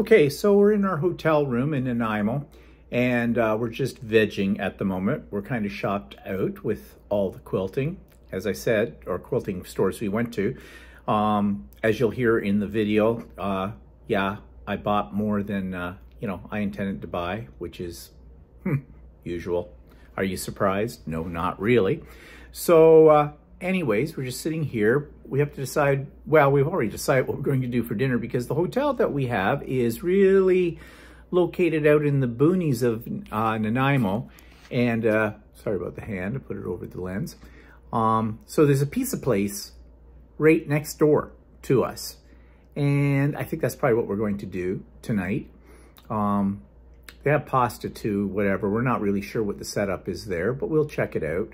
Okay, so we're in our hotel room in Nanaimo, and we're just vegging at the moment. We're kind of shopped out with all the quilting, as I said, or quilting stores we went to. As you'll hear in the video, yeah, I bought more than, I intended to buy, which is usual. Are you surprised? No, not really. So anyways, we're just sitting here. We have to decide, well, we've already decided what we're going to do for dinner because the hotel that we have is really located out in the boonies of Nanaimo. And sorry about the hand, I put it over the lens. So there's a pizza place right next door to us. And I think that's probably what we're going to do tonight. They have pasta too, whatever. We're not really sure what the setup is there, but we'll check it out.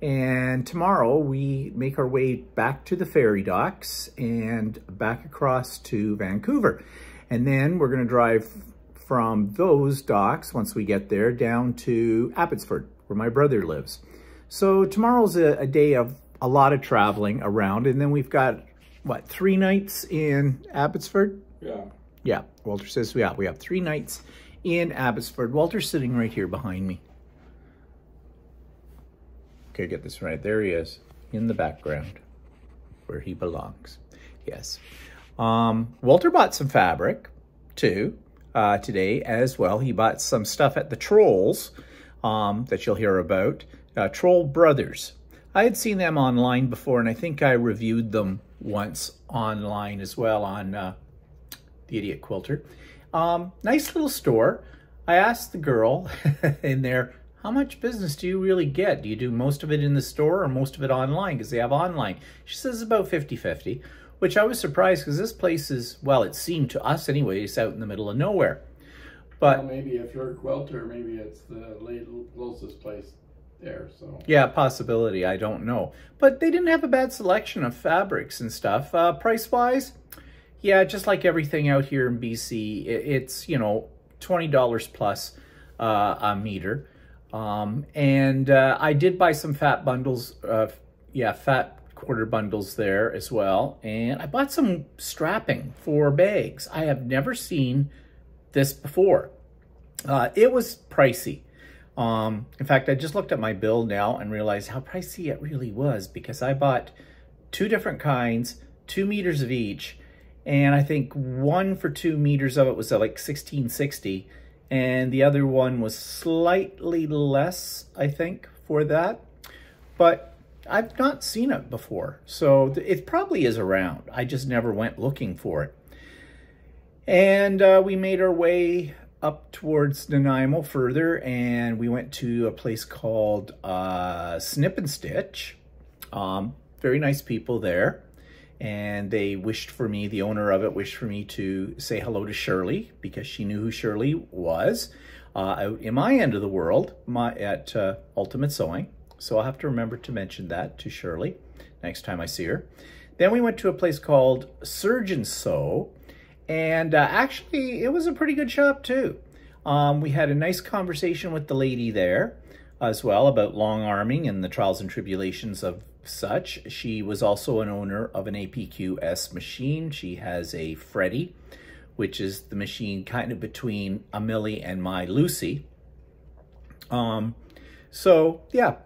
And tomorrow we make our way back to the ferry docks and back across to Vancouver. And then we're gonna drive from those docks, once we get there, down to Abbotsford, where my brother lives. So tomorrow's a day of a lot of traveling around. And then we've got, what, 3 nights in Abbotsford? Yeah. Yeah, Walter says, yeah, we have 3 nights in Abbotsford. Walter's sitting right here behind me. Okay, get this right. There he is in the background where he belongs. Yes. Walter bought some fabric too today as well. He bought some stuff at the Trolls that you'll hear about. Troll Brothers. I had seen them online before, and I think I reviewed them once online as well on The Idiot Quilter. Nice little store. I asked the girl in there, how much business do you really get? Do you do most of it in the store or most of it online? Because they have online. She says about 50-50, which I was surprised because this place is, well, it seemed to us anyways, out in the middle of nowhere. But well, maybe if you're a quilter, maybe it's the closest place there. So yeah, possibility. I don't know. But they didn't have a bad selection of fabrics and stuff. Price-wise, yeah, just like everything out here in BC, it's, $20 plus a meter. And I did buy some fat bundles, fat quarter bundles there as well. And I bought some strapping for bags. I have never seen this before. It was pricey. In fact, I just looked at my bill now and realized how pricey it really was because I bought 2 different kinds, 2 meters of each. And I think one for 2 meters of it was like $16.60. And the other one was slightly less, I think, for that. But I've not seen it before. So it probably is around. I just never went looking for it. And we made our way up towards Nanaimo further. And we went to a place called Snip and Stitch. Very nice people there. And they wished for me, the owner of it wished for me to say hello to Shirley because she knew who Shirley was out in my end of the world at Ultimate Sewing. So I'll have to remember to mention that to Shirley next time I see her. Then we went to a place called Serge and Sew. And actually, it was a pretty good shop too. We had a nice conversation with the lady there as well about long arming and the trials and tribulations of such. She was also an owner of an APQS machine. She has a Freddy, which is the machine kind of between a Millie and my Lucy. So yeah,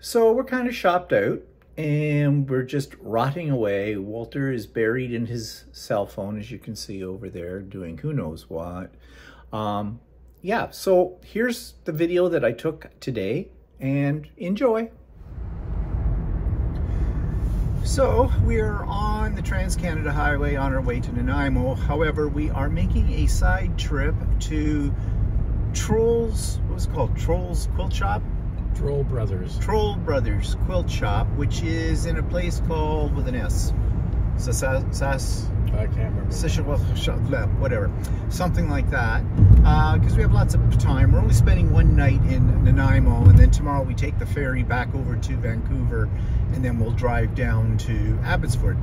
so we're kind of shopped out and we're just rotting away. Walter is buried in his cell phone, as you can see over there, doing who knows what. Yeah, so here's the video that I took today and enjoy. So we're on the Trans-Canada Highway on our way to Nanaimo. However, we are making a side trip to Trolls, what's it called? Trolls Quilt Shop? Troll Brothers. Troll Brothers Quilt Shop, which is in a place called with an S. I can't remember. Whatever. Something like that. Because we have lots of time. We're only spending 1 night in Nanaimo, and then tomorrow we take the ferry back over to Vancouver, and then we'll drive down to Abbotsford.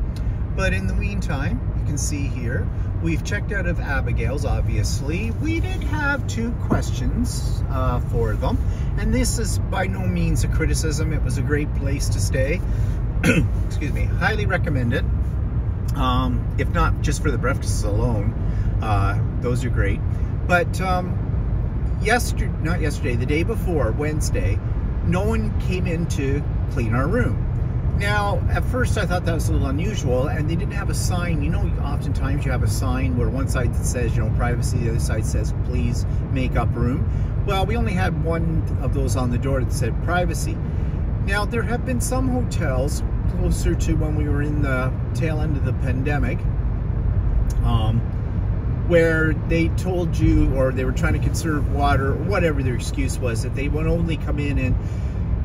But in the meantime, you can see here, we've checked out of Abigail's, obviously. We did have 2 questions for them, and this is by no means a criticism. It was a great place to stay. Excuse me. Highly recommend it. If not just for the breakfasts alone. Those are great. But not yesterday, the day before, Wednesday, no one came in to clean our room. Now, at first I thought that was a little unusual, and they didn't have a sign. You know, oftentimes you have a sign where one side says, you know, privacy, the other side says, please make up room. Well, we only had one of those on the door that said privacy. Now, there have been some hotels closer to when we were in the tail end of the pandemic, where they told you, or they were trying to conserve water, or whatever their excuse was, that they would only come in and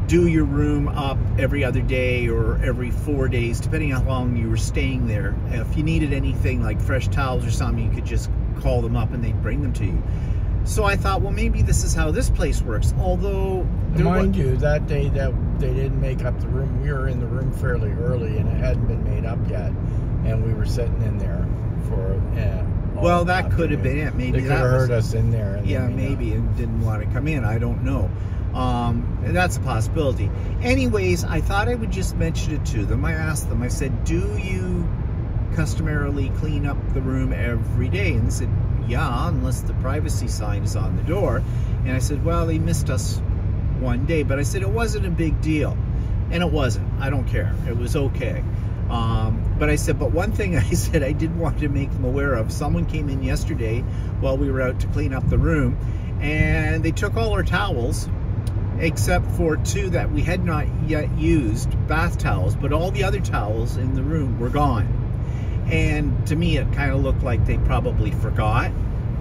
do your room up every other day or every 4 days, depending on how long you were staying there. If you needed anything like fresh towels or something, you could just call them up and they'd bring them to you. So I thought, well, maybe this is how this place works. Although, mind you, that day that they didn't make up the room, we were in the room fairly early and it hadn't been made up yet, and we were sitting in there for well, that could have been it. Maybe they could have heard us in there. And yeah, maybe, and didn't want to come in. I don't know. And that's a possibility. Anyways, I thought I would just mention it to them. I asked them, I said, do you customarily clean up the room every day? And they said, yeah, unless the privacy sign is on the door. And I said, well, they missed us one day, but I said it wasn't a big deal. And it wasn't. I don't care. It was okay. But I said, but one thing I said I did want to make them aware of, someone came in yesterday while we were out to clean up the room, and they took all our towels, except for 2 that we had not yet used, bath towels, but all the other towels in the room were gone. And to me, it kind of looked like they probably forgot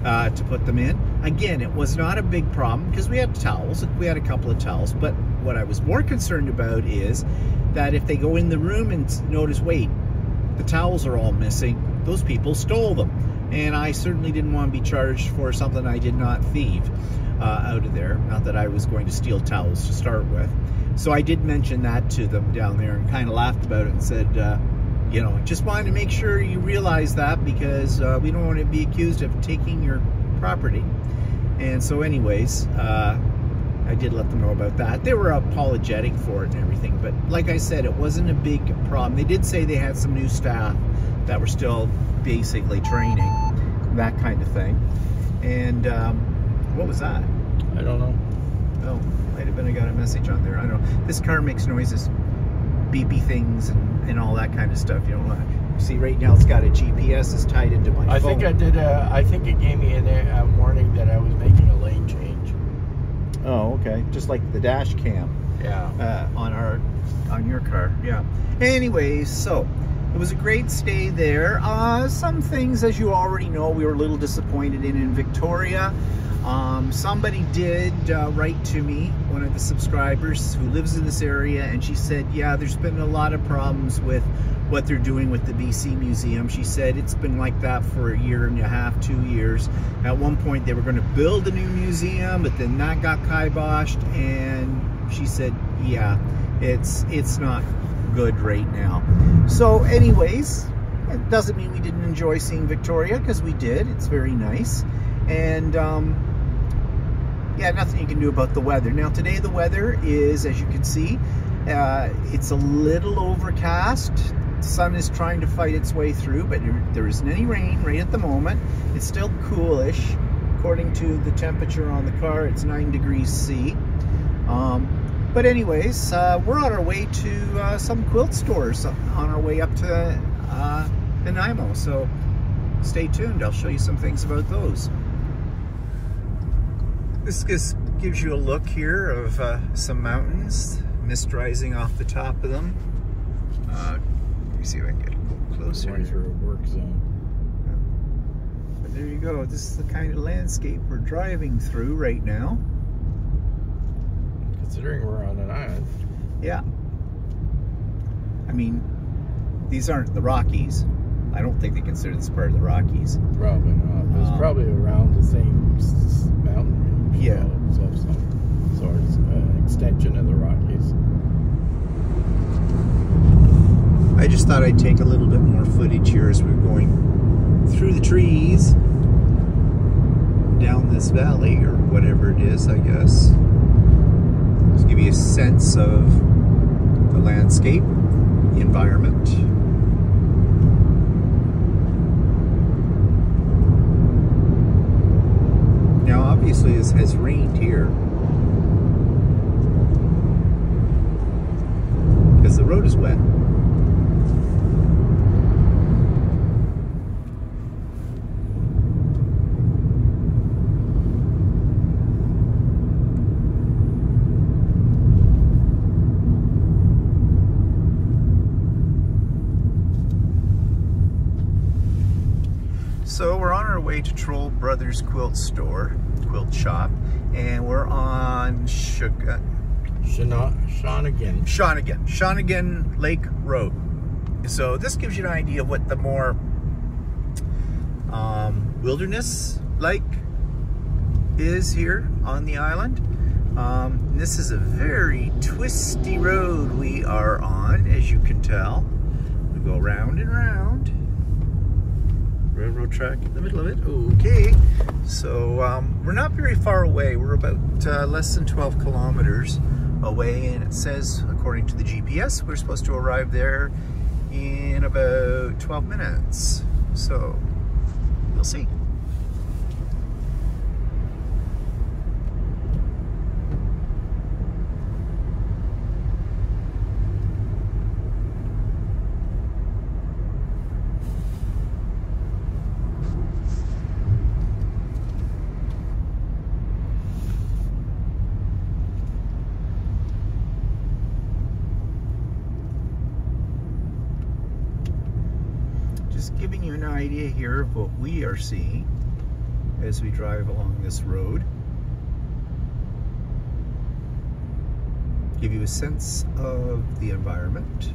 to put them in. Again, it was not a big problem because we had towels. We had a couple of towels. But what I was more concerned about is that if they go in the room and notice, wait, the towels are all missing, those people stole them. And I certainly didn't want to be charged for something I did not thieve out of there. Not that I was going to steal towels to start with. So I did mention that to them down there and kind of laughed about it and said, you know, just wanted to make sure you realize that, because we don't want to be accused of taking your property. And so anyways, I did let them know about that. They were apologetic for it and everything, but like I said, it wasn't a big problem. They did say they had some new staff that were still basically training, that kind of thing. And what was that? I don't know. Oh, might have been I got a message on there. I don't know. This car makes noises, beepy things and all that kind of stuff. You know, see right now it's got a GPS is tied into my phone. I think I did. I think it gave me a warning that I was making a lane change. Oh, okay. Just like the dash cam. Yeah. On your car. Yeah. Anyways, so it was a great stay there. Some things, as you already know, we were a little disappointed in Victoria. Somebody did write to me, one of the subscribers who lives in this area, and she said, yeah, there's been a lot of problems with what they're doing with the BC Museum. She said it's been like that for 1.5 years, 2 years. At one point they were going to build a new museum, but then that got kiboshed, and she said, yeah, it's not good right now. So anyways, it doesn't mean we didn't enjoy seeing Victoria, because we did. It's very nice. And yeah, nothing you can do about the weather. Now today the weather is, as you can see, it's a little overcast. The sun is trying to fight its way through, but there isn't any rain right at the moment. It's still coolish. According to the temperature on the car, it's 9 degrees C. But anyways, we're on our way to some quilt stores on our way up to Nanaimo. So stay tuned. I'll show you some things about those. This just gives you a look here of some mountains, mist rising off the top of them. Let me see if I can get closer. Going through a work zone. But there you go. This is the kind of landscape we're driving through right now. Considering we're on an island. Yeah. I mean, these aren't the Rockies. I don't think they consider this part of the Rockies. Probably not. It's probably around the same mountain range. Yeah. So it's an extension of the Rockies. I just thought I'd take a little bit more footage here as we're going through the trees down this valley, or whatever it is, I guess. Just give you a sense of the landscape, the environment. actually has rained here. Because the road is wet. So we're on our way to Troll Brothers Quilt Shop, and we're on Shawnigan Lake Road. So this gives you an idea of what the more wilderness-like is here on the island. This is a very twisty road we are on, as you can tell. We go round and round. Railroad track in the middle of it. Okay, so we're not very far away. We're about less than 12 kilometers away, and it says, according to the GPS, we're supposed to arrive there in about 12 minutes. So we'll see. Just giving you an idea here of what we are seeing as we drive along this road. Give you a sense of the environment.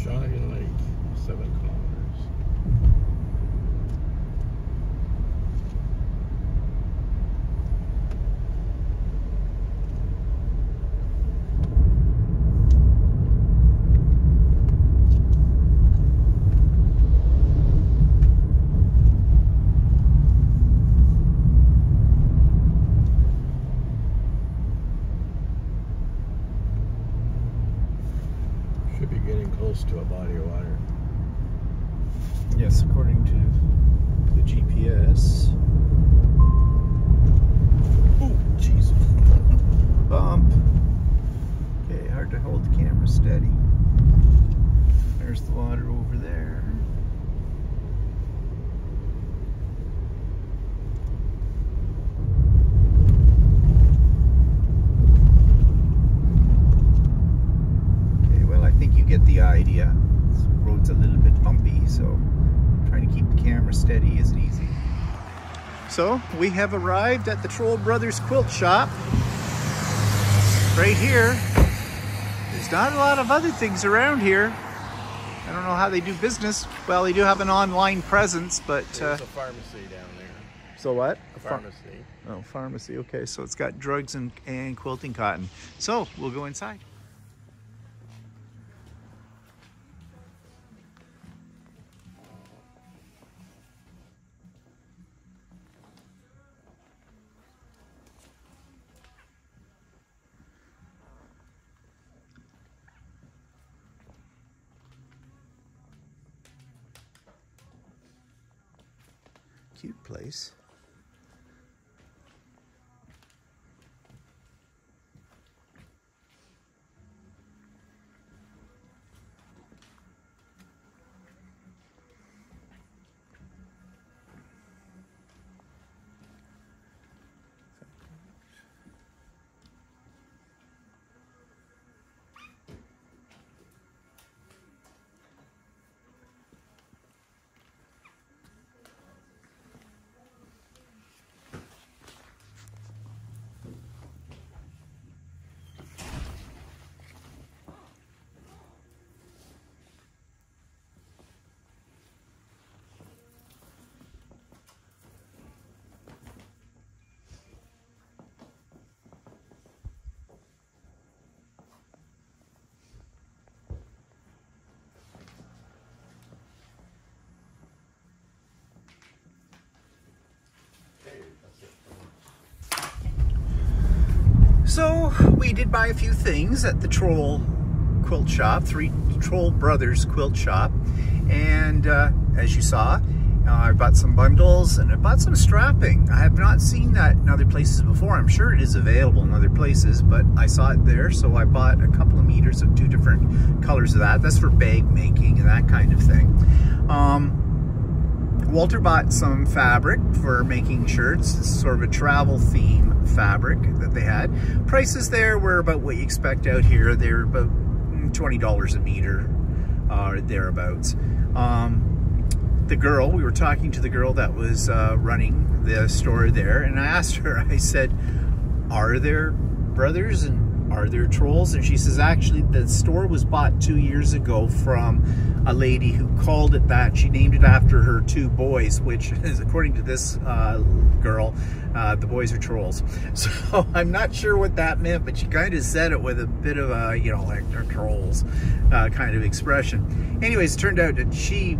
Shawnigan Lake, 7 kilometers. Should be getting close to a body of water. Yes, according to the GPS. Oh, jeez. Bump. Okay, hard to hold the camera steady. There's the water over there. Get the idea. This road's a little bit bumpy, so trying to keep the camera steady isn't easy. So we have arrived at the Troll Brothers Quilt Shop right here. There's not a lot of other things around here. I don't know how they do business. Well, they do have an online presence, but There's a pharmacy down there. so what? A pharmacy. Oh, pharmacy. Okay, so it's got drugs and quilting cotton. So we'll go inside. Cute place. So we did buy a few things at the Troll Quilt Shop, Troll Brothers Quilt Shop, and as you saw, I bought some bundles and I bought some strapping. I have not seen that in other places before. I'm sure it is available in other places, but I saw it there, so I bought a couple of meters of 2 different colors of that. That's for bag making and that kind of thing. Walter bought some fabric for making shirts. It's sort of a travel theme fabric that they had. Prices there were about what you expect out here. They're about $20 a meter, or thereabouts. We were talking to the girl that was running the store there, and I asked her, I said, are there brothers and are there trolls? And she says, actually, the store was bought 2 years ago from a lady who called it that. She named it after her 2 boys, which is, according to this girl, the boys are trolls. So I'm not sure what that meant, but she kind of said it with a bit of a, you know, like they're trolls kind of expression. Anyways, it turned out that she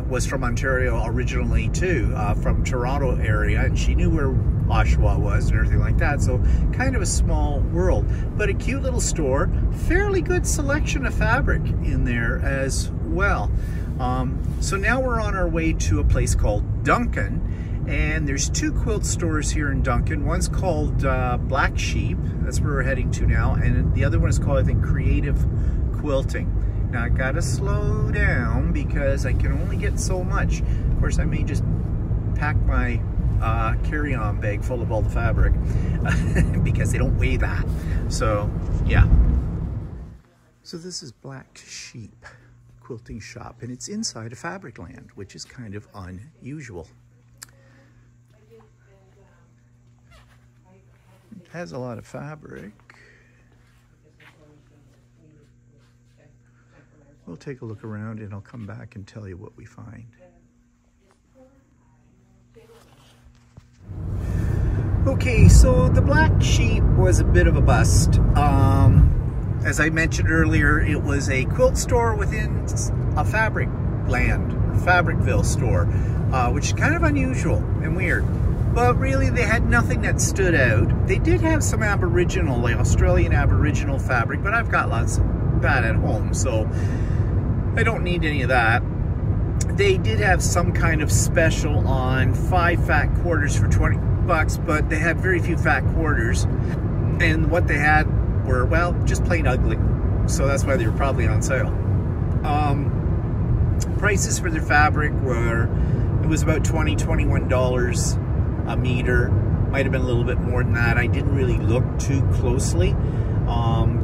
was from Ontario originally too, from Toronto area, and she knew where Oshawa was and everything like that, so kind of a small world, but a cute little store, fairly good selection of fabric in there as well. So now we're on our way to a place called Duncan, and there's 2 quilt stores here in Duncan. One's called Black Sheep, that's where we're heading to now, and the other one is called, I think, Creative Quilting. Now I gotta slow down because I can only get so much. Of course, I may just pack my carry-on bag full of all the fabric because they don't weigh that. So, yeah. So this is Black Sheep Quilting Shop, and it's inside a Fabricland, which is kind of unusual. It has a lot of fabric. We'll take a look around and I'll come back and tell you what we find. Okay, so the Black Sheep was a bit of a bust. As I mentioned earlier, it was a quilt store within a Fabricland, or Fabricville store, which is kind of unusual and weird. But really, they had nothing that stood out. They did have some Aboriginal, like Australian Aboriginal fabric, but I've got lots of that at home, so I don't need any of that. They did have some kind of special on 5 fat quarters for 20 bucks, but they had very few fat quarters, and what they had were, well, just plain ugly, so that's why they were probably on sale. Prices for their fabric were, it was about $20, $21 a meter. Might have been a little bit more than that. I didn't really look too closely.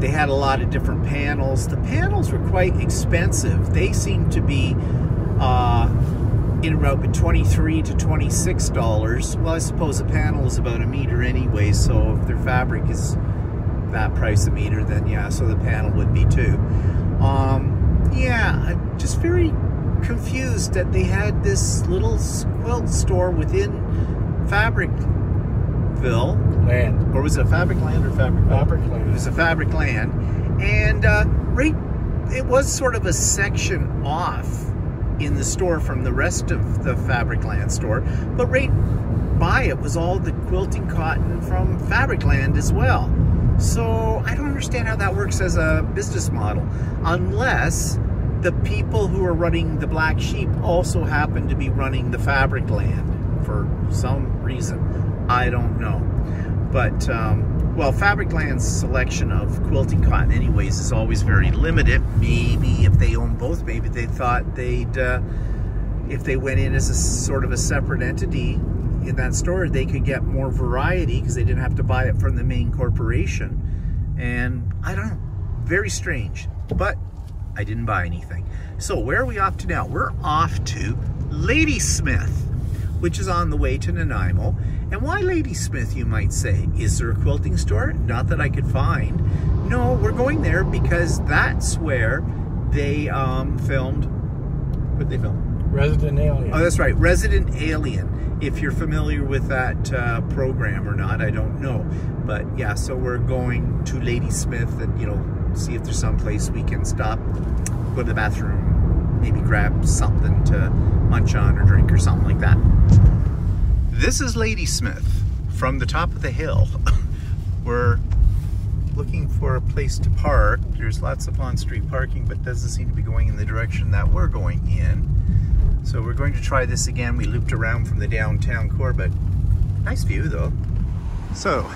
They had a lot of different panels. The panels were quite expensive. They seemed to be in about $23 to $26. Well, I suppose a panel is about a meter anyway, so if their fabric is that price a meter, then yeah, so the panel would be too. Yeah, I'm just very confused that they had this little quilt store within Fabricville. Land. Or was it a Fabricland or Fabricville? Fabricland. It was a Fabricland. And it was sort of a section off in the store from the rest of the Fabricland store, but right by it was all the quilting cotton from Fabricland as well. So I don't understand how that works as a business model, unless the people who are running the Black Sheep also happen to be running the Fabricland for some reason. I don't know. But, well, Fabricland's selection of quilting cotton anyways is always very limited. Maybe if they own both, maybe they thought they'd, if they went in as a sort of a separate entity in that store, they could get more variety because they didn't have to buy it from the main corporation. And I don't know, very strange, but I didn't buy anything. So where are we off to now? We're off to Ladysmith, which is on the way to Nanaimo. And why Ladysmith, you might say? Is there a quilting store? Not that I could find. No, we're going there because that's where they filmed. What did they film? Resident Alien. Oh, that's right, Resident Alien. If you're familiar with that program or not, I don't know. But yeah, so we're going to Ladysmith and, you know, see if there's some place we can stop, go to the bathroom, maybe grab something to munch on or drink or something like that. This is Ladysmith from the top of the hill. We're looking for a place to park. There's lots of on-street parking, but doesn't seem to be going in the direction that we're going in. So we're going to try this again. We looped around from the downtown core, but nice view though. So,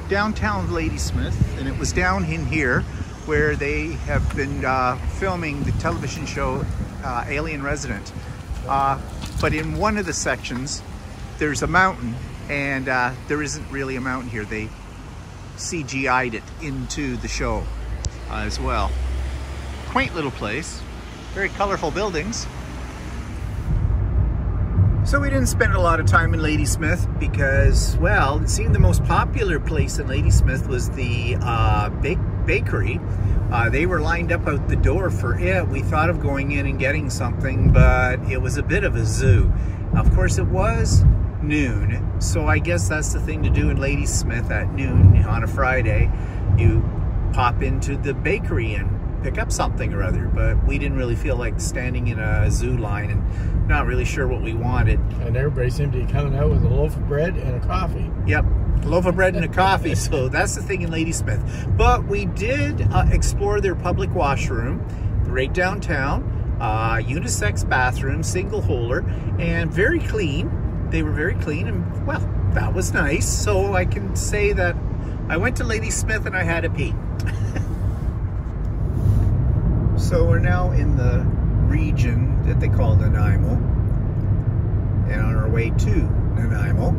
downtown Ladysmith, and it was down in here where they have been filming the television show Alien Resident. But in one of the sections, there's a mountain, and there isn't really a mountain here. They CGI'd it into the show as well. Quaint little place, very colorful buildings. So we didn't spend a lot of time in Ladysmith because, well, it seemed the most popular place in Ladysmith was the bakery. They were lined up out the door for it. We thought of going in and getting something, but it was a bit of a zoo. Of course, it was noon, so I guess that's the thing to do in Ladysmith at noon on a Friday. You pop into the bakery and pick up something or other, but we didn't really feel like standing in a zoo line and not really sure what we wanted. And everybody seemed to be coming out with a loaf of bread and a coffee. Yep, a loaf of bread and a coffee, so that's the thing in Ladysmith. But we did explore their public washroom right downtown, unisex bathroom, single holder, and very clean. They were very clean, and well, that was nice. So I can say that I went to Ladysmith and I had a pee. So we're now in the region that they call Nanaimo, and on our way to Nanaimo.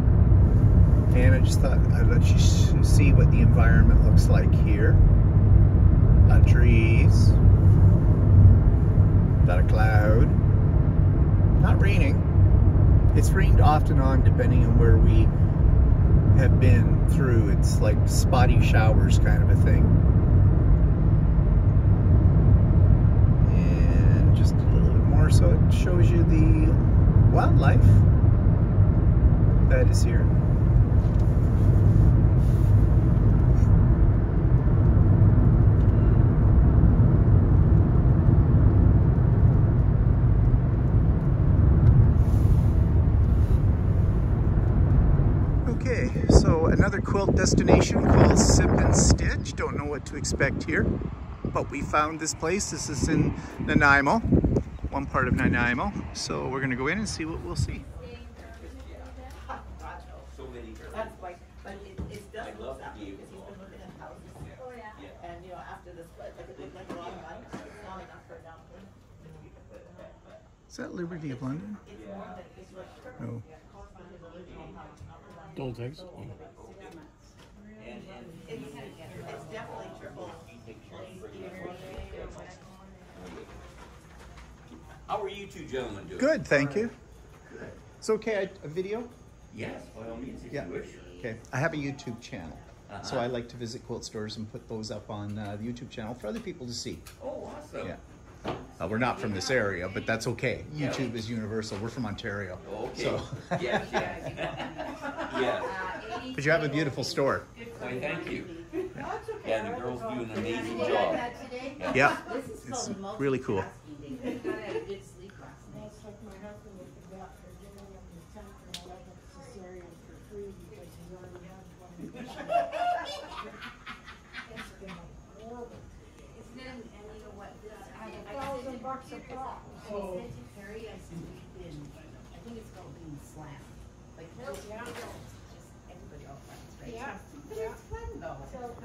And I just thought I'd let you see what the environment looks like here. A lot of trees, a lot of cloud. Not raining. It's rained off and on depending on where we have been through. It's like spotty showers kind of a thing. Just a little bit more, so it shows you the wildlife that is here. Okay, so another quilt destination called Sip and Stitch. Don't know what to expect here, but we found this place. This is in Nanaimo, one part of Nanaimo. So we're gonna go in and see what we'll see. That's like, but it does look that because he's been looking at houses. Oh yeah. And you know, after this, like it looked like a lot of money. It's not enough for a down payment. Is that Liberty of London? It's more than it's like No. Don't think so. It's definitely triple. How are you two gentlemen doing? Good, thank you. It's okay, a video? Yes, by all means, if Yeah. you wish. Okay, I have a YouTube channel. So I like to visit quilt stores and put those up on the YouTube channel for other people to see. Oh, awesome. Yeah. We're not from this area, but that's okay. YouTube is universal. We're from Ontario. Okay. So. Yes, yes. Yes. But you have a beautiful store. Why, thank you. Yeah, the girls do an amazing job. Yeah, it's really cool. $1,000 a pop. So Harry, I said we've been. I think it's called being slammed. Like just everybody all friends, right? Yeah. But it's fun though.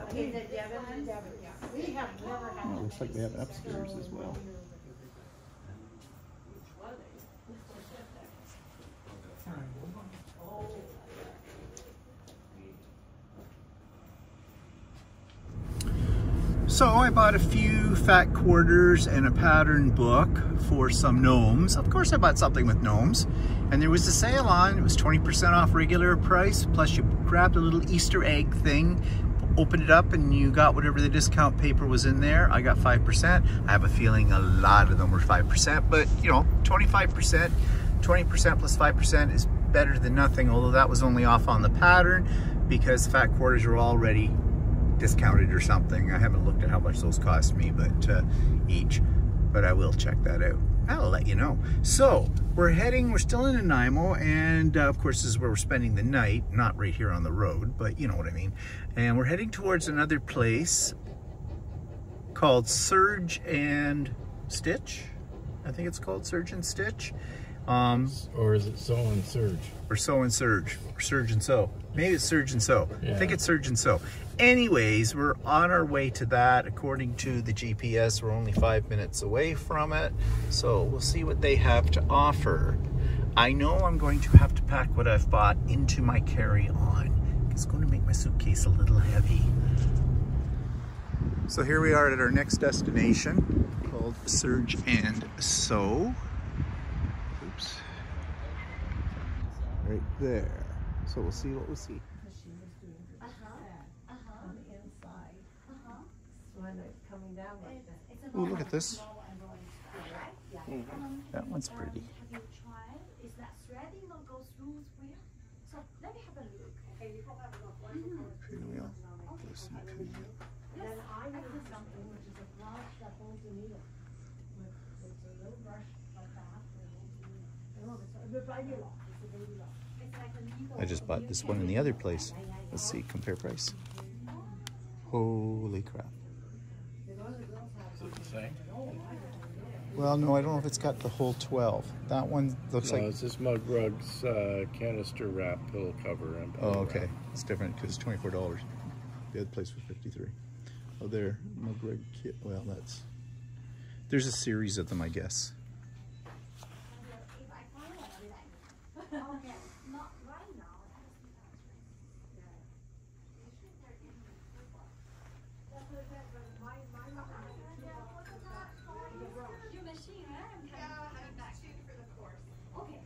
Okay, the Devon. We have never had. Oh, looks like they have it upstairs as well. So I bought a few fat quarters and a pattern book for some gnomes. Of course I bought something with gnomes. And there was a sale on, it was 20% off regular price, plus you grabbed a little Easter egg thing, opened it up and you got whatever the discount paper was in there. I got 5%. I have a feeling a lot of them were 5%, but you know, 25%, 20% plus 5% is better than nothing, although that was only off on the pattern because fat quarters are already discounted or something. I haven't looked at how much those cost me, but each, but I will check that out. I'll let you know. So we're still in Nanaimo, and of course this is where we're spending the night, not right here on the road, but you know what I mean. And we're heading towards another place called Surge and Stitch. I think it's called Surge and Stitch. Or is it Sew and Surge? Or Sew and Surge, or Surge and Sew. Maybe it's Surge and Sew. Yeah. I think it's Surge and Sew. Anyways, we're on our way to that. According to the GPS, we're only 5 minutes away from it. So we'll see what they have to offer. I know I'm going to have to pack what I've bought into my carry-on. It's going to make my suitcase a little heavy. So here we are at our next destination called Surge and Sew. Oops. Right there. So we'll see what we'll see. On the inside. When it's coming down like that. Oh, look at this. That one's pretty. Have you tried? Is that threading or goes smooth wheel? So let me have a look. Okay, you don't have enough Pinwheel. Listen, pinwheel. Then I use something which is a brush that holds the needle. It's a little brush like that. It's a baby lock. It's a baby lock. It's like a needle. I just bought this one in the other place. Let's see, compare price. Holy crap. Is it the same? Well, no, I don't know if it's got the whole 12. That one looks No, like... it's this Mug Rugs canister wrap pillow cover. And Oh, okay. It's different because it's $24. The other place was $53. Oh, there. Mug Rug kit. Well, that's... There's a series of them, I guess. If I find it, I'll be like, oh yeah, not right now. Your machine, right? I'm coming back for the course. Okay.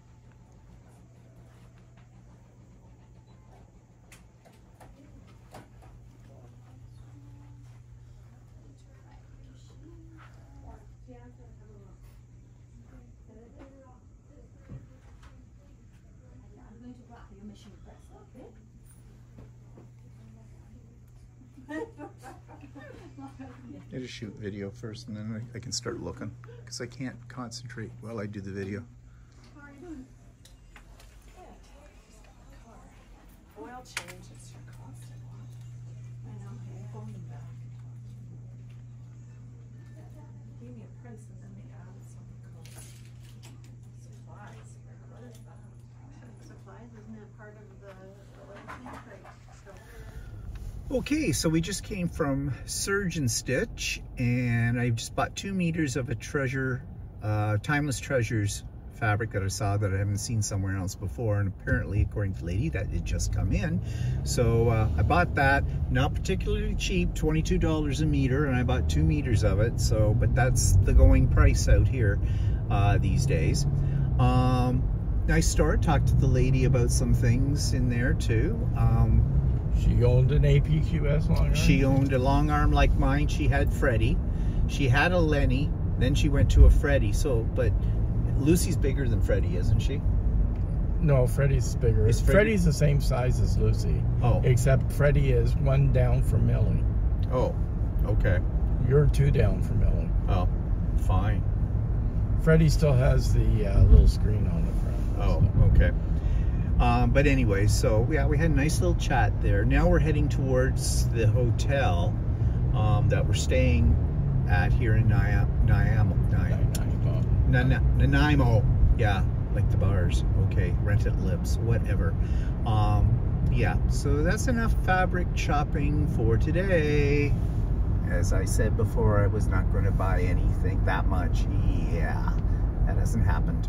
I'm going to grab your machine first, okay? I just shoot video first, and then I can start looking, because I can't concentrate while I do the video. Oil change is your constant one. I know, going back. Gave me a price and then they added something called supplies. What is that? Supplies, isn't that part of the crate? Okay, so we just came from Surge and Stitch, and I just bought 2 meters of a Timeless Treasures fabric that I saw that I haven't seen somewhere else before, and apparently, according to the lady, that had just come in. So I bought that, not particularly cheap, $22 a meter, and I bought 2 meters of it. So, but that's the going price out here these days. Nice store. Talked to the lady about some things in there too. She owned an APQS long arm? She owned a long arm like mine. She had Freddie. She had a Lenny. Then she went to a Freddie. So, but Lucy's bigger than Freddie, isn't she? No, Freddie's bigger. Is Freddie- Freddie's the same size as Lucy. Oh. Except Freddie is 1 down from Millie. Oh, okay. You're 2 down from Millie. Oh, fine. Freddie still has the little screen on the front. Oh, okay. But anyway, so yeah, we had a nice little chat there. Now we're heading towards the hotel that we're staying at here in Nanaimo. Yeah, like the bars. Okay, rented lips, whatever. Yeah, so that's enough fabric shopping for today. As I said before, I was not going to buy anything that much. Yeah, that hasn't happened.